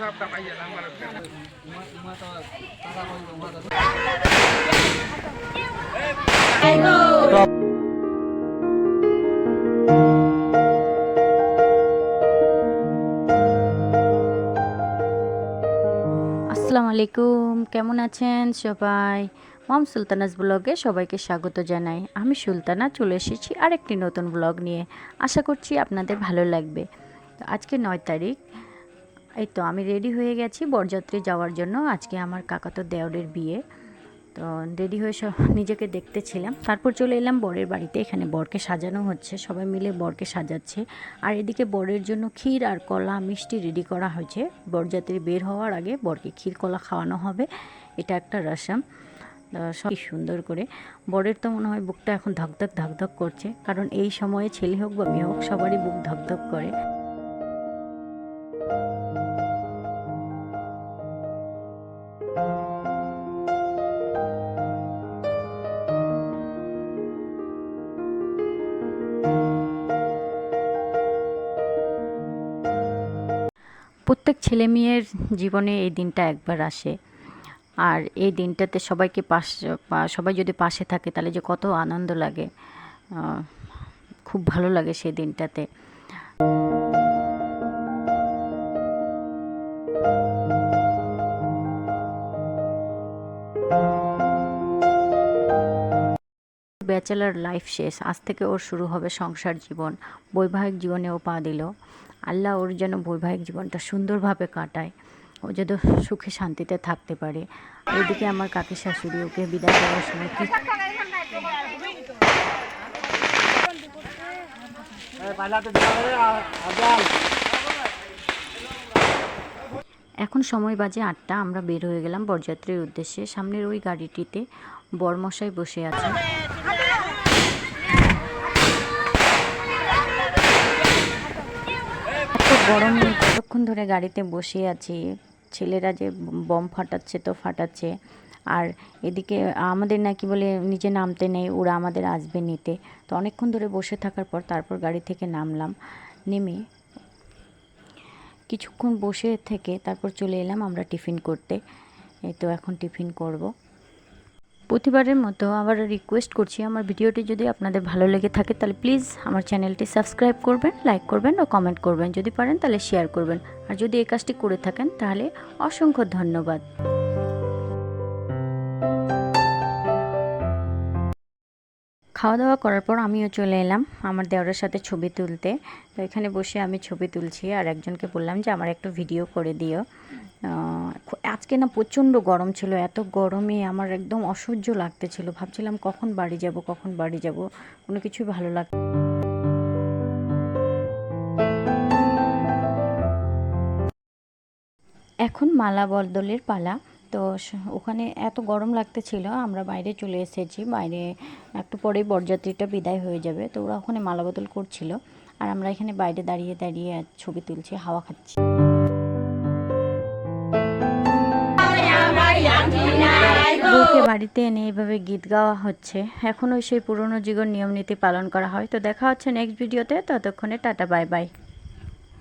আসসালামু আলাইকুম, কেমন আছেন সবাই? মম সুলতানাস ব্লগে সবাইকে স্বাগত জানাই। আমি সুলতানা চলে এসেছি আরেকটি নতুন ব্লগ নিয়ে। আশা করছি আপনাদের ভালো লাগবে। তো আজকে 9 তারিখ, এই তো আমি রেডি হয়ে গেছি বরযাত্রী যাওয়ার জন্য। আজকে আমার কাকাতো দেওরের বিয়ে। তো রেডি হয়ে নিজেকে দেখতেছিলাম, তারপর চলে এলাম বরের বাড়িতে। এখানে বরকে সাজানো হচ্ছে, সবাই মিলে বরকে সাজাচ্ছে। আর এদিকে বরের জন্য ক্ষীর আর কলা মিষ্টি রেডি করা হয়েছে। বরযাত্রী বের হওয়ার আগে বরকে ক্ষীর কলা খাওয়ানো হবে, এটা একটা রসম। সব সুন্দর করে বরের তো মনে হয় বুকটা এখন ধকধক ধকধক করছে, কারণ এই সময়ে ছেলে হোক বা মেয়ে হোক সবারই বুক ধকধক করে। প্রত্যেক ছেলে মেয়ের জীবনে এই দিনটা একবার আসে। আর এই দিনটাতে সবাই যদি পাশে থাকে তাহলে যে কত আনন্দ লাগে, খুব ভালো লাগে সেই দিনটাতে। ব্যাচেলার লাইফ শেষ, আজ থেকে ওর শুরু হবে সংসার জীবন। বৈবাহিক জীবনে ও পা দিল। আল্লাহ ওর যেন বৈবাহিক জীবনটা সুন্দরভাবে কাটায়, ও যেন সুখে শান্তিতে থাকতে পারে। এইদিকে আমার কাকি শাশুড়ি ওকে বিদায় দেওয়ার সময় কি এখন সময় বাজে 8টা। আমরা বের হয়ে গেলাম বরযাত্রীর উদ্দেশ্যে। সামনের ওই গাড়িটিতে বরমশাই বসে আছে। এত গরমে কতক্ষণ ধরে গাড়িতে বসে আছি, ছেলেরা যে বম ফাটাচ্ছে তো ফাটাচ্ছে। আর এদিকে আমাদের নাকি বলে নিচে নামতে নেই, ওরা আমাদের আসবে নিতে। তো অনেকক্ষণ ধরে বসে থাকার পর তারপর গাড়ি থেকে নামলাম। নেমে কিছুক্ষণ বসে থেকে তারপর চলে এলাম আমরা টিফিন করতে। এই তো এখন টিফিন করব। প্রতিবারের মতো আবার রিকোয়েস্ট করছি, আমার ভিডিওটি যদি আপনাদের ভালো লেগে থাকে তাহলে প্লিজ আমার চ্যানেলটি সাবস্ক্রাইব করবেন, লাইক করবেন ও কমেন্ট করবেন। যদি পারেন তাহলে শেয়ার করবেন। আর যদি এই কাজটি করে থাকেন তাহলে অসংখ্য ধন্যবাদ। খাওয়া দাওয়া করার পর আমিও চলে এলাম আমার দেওরের সাথে ছবি তুলতে। তো এখানে বসে আমি ছবি তুলছি, আর একজনকে বললাম যে আমার একটু ভিডিও করে দিও। আজকে না প্রচণ্ড গরম ছিল, এত গরমে আমার একদম অসহ্য লাগতেছিল। ভাবছিলাম কখন বাড়ি যাব, কোনো কিছুই ভালো লাগ। এখন মালা বদলের পালা। তো ওখানে এত গরম লাগতেছিল, আমরা বাইরে চলে এসেছি। বাইরে একটু পরেই বরযাত্রীটা বিদায় হয়ে যাবে, তো ওরা ওখানে মালা বদল করছিল। আর আমরা এখানে বাইরে দাঁড়িয়ে দাঁড়িয়ে ছবি তুলছি, হাওয়া খাচ্ছি। বউকে বাড়িতে এনে এভাবে গীত গাওয়া হচ্ছে। এখনও সেই পুরনো যুগের নিয়ম নীতি পালন করা হয়। তো দেখা হচ্ছে নেক্সট ভিডিওতে, ততক্ষণে টাটা বাই বাই।